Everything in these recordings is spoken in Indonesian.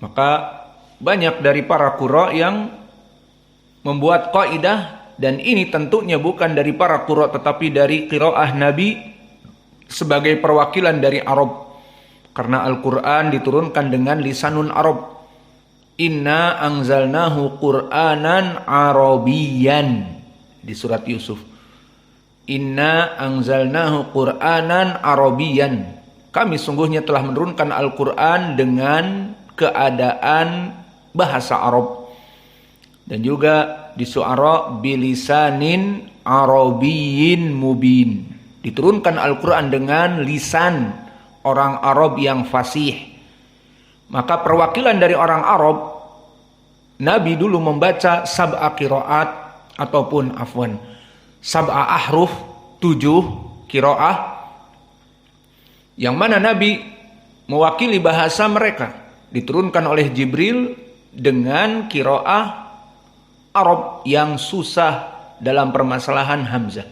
Maka banyak dari para qurra yang membuat kaidah, dan ini tentunya bukan dari para qurra tetapi dari qiraah Nabi sebagai perwakilan dari Arab. Karena Al-Qur'an diturunkan dengan lisanun Arab. Inna anzalnahu Qur'anan Arabiyyan di surat Yusuf. Inna anzalnahu Qur'anan Arabiyyan. Kami sungguhnya telah menurunkan Al-Qur'an dengan keadaan bahasa Arab. Dan juga di Syu'ara bilisanin Arabiyyin mubin. Diturunkan Al-Qur'an dengan lisan orang Arab yang fasih. Maka perwakilan dari orang Arab, Nabi dulu membaca sab'a qiraat ataupun sab'a ahruf, 7 qiraah, yang mana Nabi mewakili bahasa mereka, diturunkan oleh Jibril dengan qiraah Arab yang susah dalam permasalahan hamzah.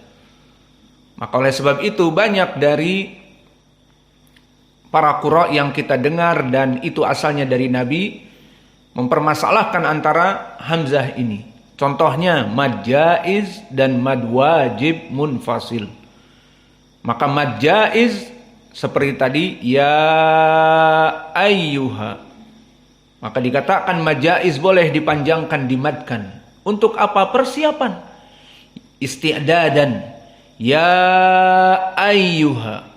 Maka oleh sebab itu banyak dari para qurra yang kita dengar, dan itu asalnya dari Nabi, mempermasalahkan antara hamzah ini. Contohnya mad jaiz dan mad wajib munfasil. Maka mad jaiz seperti tadi ya ayyuha, maka dikatakan mad jaiz boleh dipanjangkan, dimadkan. Untuk apa? Persiapan, isti'dadan, ya ayyuha.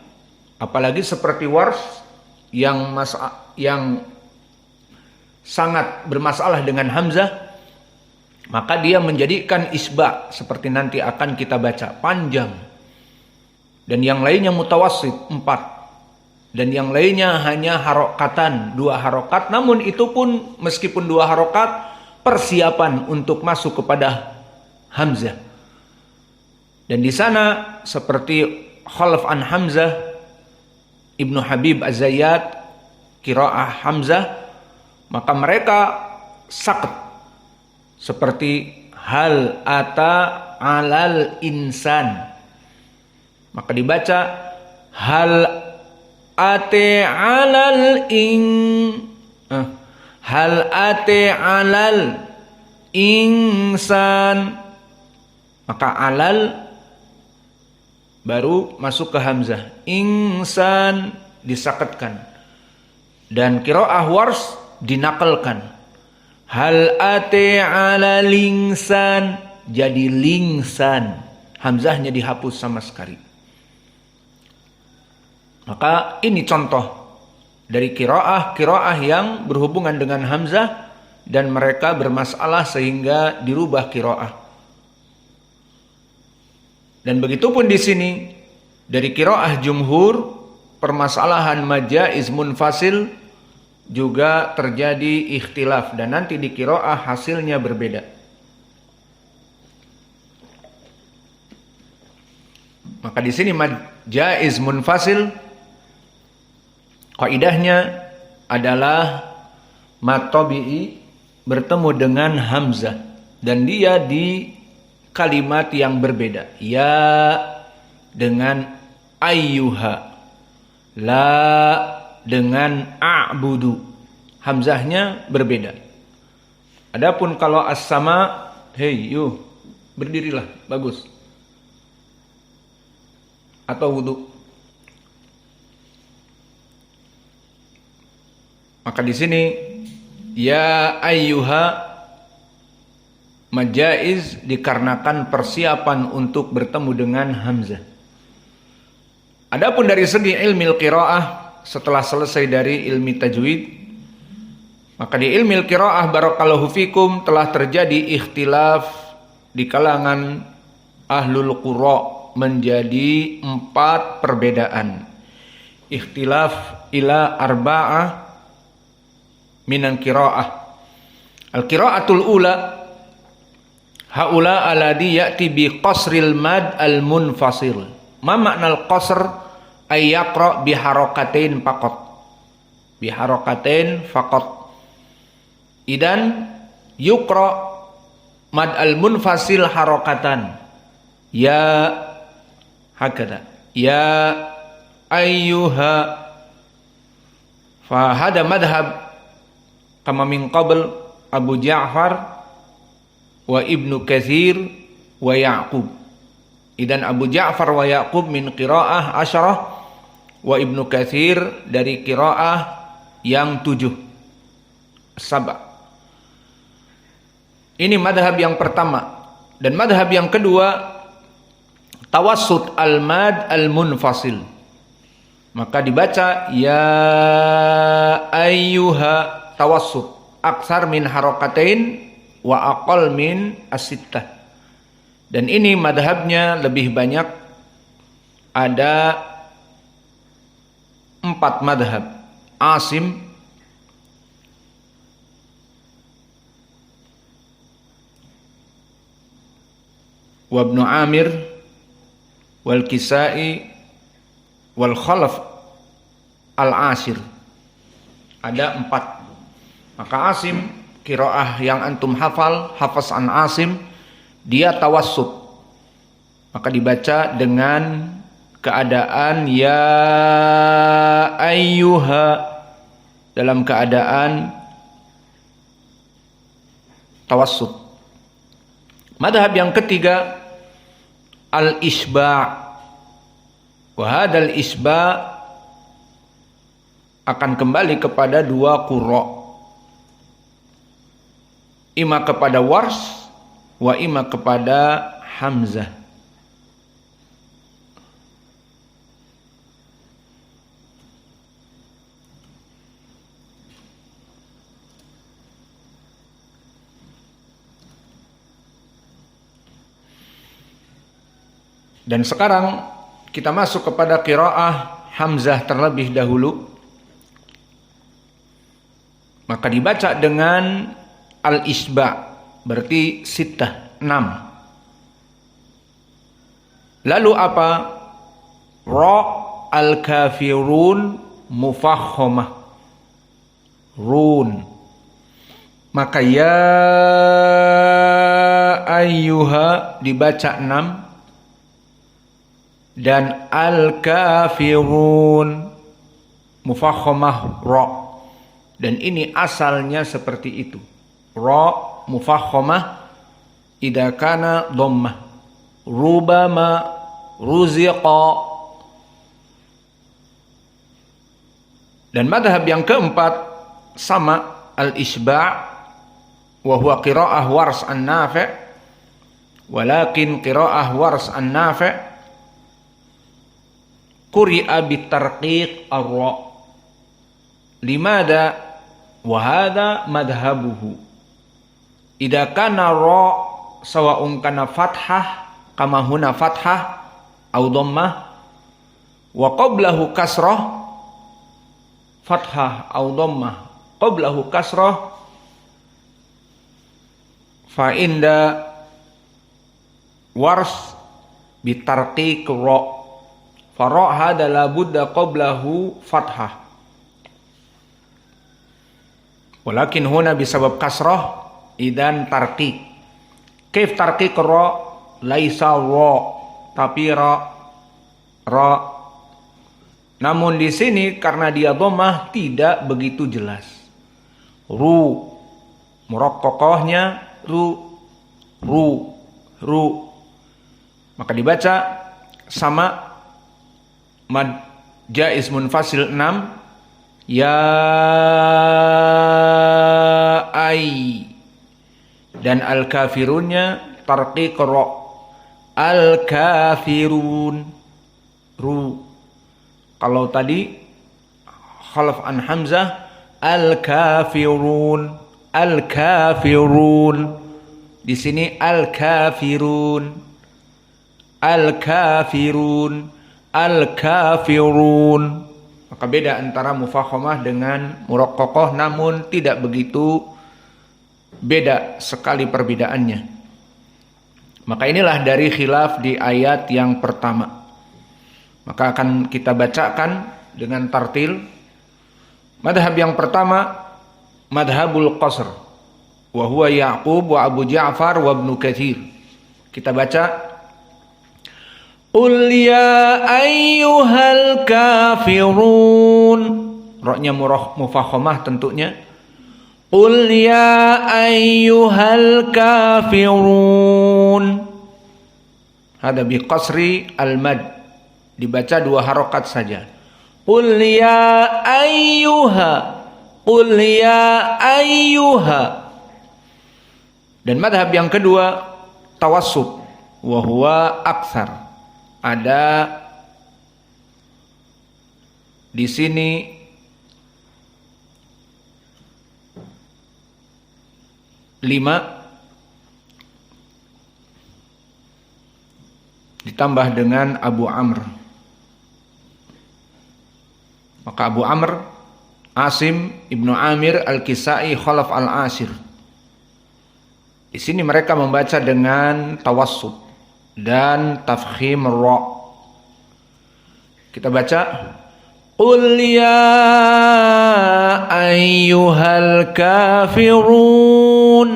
Apalagi seperti wars yang sangat bermasalah dengan hamzah, maka dia menjadikan isba seperti nanti akan kita baca, panjang. Dan yang lainnya mutawassit, 4. Dan yang lainnya hanya harokatan, 2 harokat. Namun itu pun meskipun 2 harokat, persiapan untuk masuk kepada hamzah. Dan di sana seperti khalaf an Hamzah, Ibnu Habib Az-Zayyad, qiraah Hamzah, maka mereka sakit seperti hal ata alal insan, maka dibaca hal ate alal hal ate alal insan, maka alal baru masuk ke hamzah, insan disakatkan. Dan qiraah wars dinakalkan, hal ate ala lingsan, jadi lingsan, hamzahnya dihapus sama sekali. Maka ini contoh dari qiraah yang berhubungan dengan hamzah dan mereka bermasalah sehingga dirubah qiraah. Dan begitupun di sini dari qiraah jumhur, permasalahan majaiz munfasil juga terjadi ikhtilaf, dan nanti di qiraah hasilnya berbeda. Maka di sini majaiz munfasil kaidahnya adalah mad tabi'i bertemu dengan hamzah, dan dia di kalimat yang berbeda. Ya dengan ayyuha, la dengan a'budu, hamzahnya berbeda. Adapun kalau as-sama, hei yuk berdirilah, bagus, atau wudu, maka di sini ya ayyuha majaiz dikarenakan persiapan untuk bertemu dengan hamzah. Adapun dari segi ilmu qiraah, setelah selesai dari ilmu tajwid, maka di ilmu qiraah barakallahu fikum telah terjadi ikhtilaf di kalangan ahlul qurra menjadi 4 perbedaan. Ikhtilaf ila arba'ah minan qiraah. Al-qiraatul ula haula alladhi ya'ti bi qasril mad al munfasil. Ma makna al qasr? Ay yaqra bi harakatain faqat. Bi harakatain faqat. Idan yuqra mad al munfasil harakatan. Ya hakada. Ya ayyuha. Fa hada madhab kama min qabl Abu Ja'far wa Ibnu Katsir wa Ya'qub. Idan Abu Ja'far wa Ya'qub min qiraah asyarah wa Ibnu Katsir dari qiraah yang 7. Sab'a. Ini madhab yang pertama. Dan madhab yang kedua, tawassut al-mad al-munfasil. Maka dibaca ya ayyuha, tawassut, aksar min harakatain wa aqal min as-sittah. Dan ini madhabnya lebih banyak, ada 4 madhab. Asim, wa Ibnu Amir, wal Kisai, wal Khalaf al-Ashir. Ada 4. Maka Asim, qiraah yang antum hafal, hafaz an Asim, dia tawassut. Maka dibaca dengan keadaan ya ayyuha, dalam keadaan tawassut. Madhab yang ketiga, al-isba'. Wa hadzal isba' akan kembali kepada 2 qurra. Ima kepada Wars wa ima kepada Hamzah. Dan sekarang kita masuk kepada qiraah Hamzah terlebih dahulu. Maka dibaca dengan al-isba', berarti sittah, 6. Lalu apa? Ra al-kafirun mufahhamah, run. Maka ya ayyuha dibaca 6. Dan al-kafirun mufahhamah ra. Dan ini asalnya seperti itu. Ra mufahhamah idza kana dhammah. Rubama, ruziqa. Dan madhab yang keempat sama, al-isba', wa huwa qiraah Wars an-Nafi'. Walakin qiraah Wars an-Nafi' quri'a bitarqiq ar-ra. Limada wa hadha madhabuhu. Idza kana ra sawa'un kana fathah kama huna fathah au dhammah wa qablahu kasrah, fathah au dhammah qablahu kasrah, fa inda Wars bitarqiq ra. Fara' hada la budda qablahu fathah. Walakin huna bisabab kasrah idan tarqiq. Kaif tarqiq ra? Laisa ra, tapi ra. Namun di sini karena dia dhammah tidak begitu jelas. Ru, muraqqaqahnya ru. Maka dibaca sama mad jaiz munfasil 6, ya ai. Dan al-kafirunnya tarqiq ra, al-kafirun ru. Kalau tadi khalaf an Hamzah, al-kafirun. Di sini al-kafirun. Maka beda antara mufahhamah dengan muraqqaqah, namun tidak begitu beda sekali perbedaannya. Maka inilah dari khilaf di ayat yang pertama. Maka akan kita bacakan dengan tartil. Madhab yang pertama, madhabul qasr, wa huwa Ya'qub wa Abu Ja'far wa Ibnu Katsir. Kita baca, Qul ya ayyuhal kafirun. Roknya mufahhamah tentunya. Qul ya ayyuhal kafirun. Hada bi qasri al-mad. Dibaca 2 harokat saja. Qul ya ayyuha. Qul ya ayyuha. Dan madhab yang kedua tawassut. Wa huwa aktsar. Ada di sini lima ditambah dengan Abu Amr. Maka Abu Amr, Asim, Ibnu Amir, Al-Kisai, Khalaf Al-Ashir. Di sini mereka membaca dengan tawassut dan tafkhim ra. Kita baca Qul ya ayyuhal kafirun.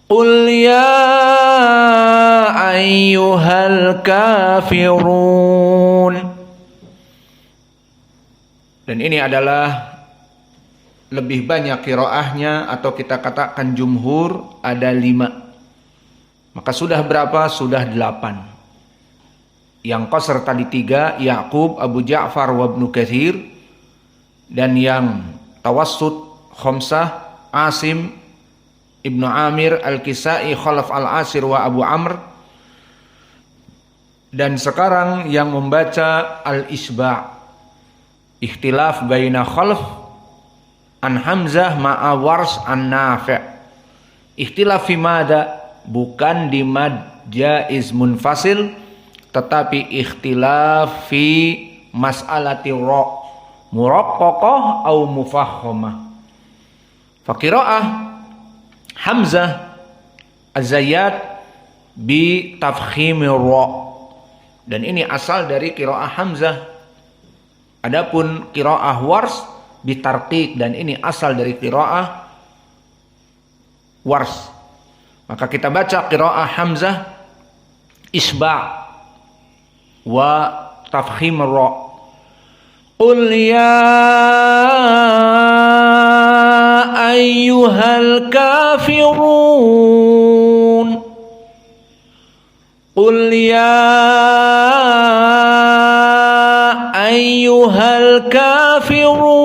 Qul ya ayyuhal kafirun. Dan ini adalah lebih banyak qiraahnya, atau kita katakan jumhur ada 5. Maka sudah berapa? Sudah 8. Yang qasr tadi 3, Ya'qub, Abu Ja'far wa Ibnu Katsir. Dan yang tawassut khamsah, Asim, Ibnu Amir, Al-Kisai, Khalaf Al-Ashir wa Abu Amr. Dan sekarang yang membaca Al-Isba', ikhtilaf baina Khalaf an Hamzah ma'a Wars an Nafi'. Ikhtilaf fi mada, bukan di mad jaiz munfasil, tetapi ikhtilaf fi mas'alati ra, muraqqaqah au mufahhamah. Fa qiraah Hamzah Az-Zayyat bi tafkhim ra, dan ini asal dari qiraah Hamzah. Adapun qiraah Wars bi tarqiq, dan ini asal dari qiraah Wars. Maka kita baca qiraah Hamzah isba' wa tafkhim ra. Qul ya ayyuhal kafirun. Qul ya ayyuhal kafirun.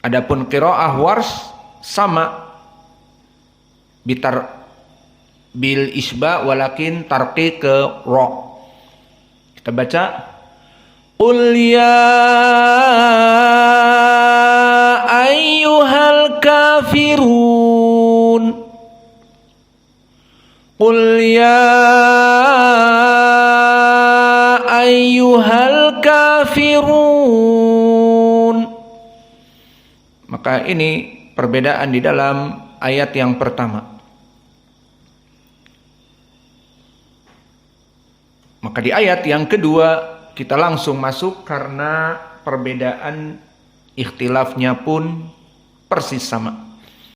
Adapun qiraah Wars sama bil isba walakin tarqiq ke ra. Kita baca Qul ya ayyuhal kafirun. Qul ya ayyuhal kafirun. Maka ini perbedaan di dalam ayat yang pertama. Maka di ayat yang kedua kita langsung masuk karena perbedaan ikhtilafnya pun persis sama.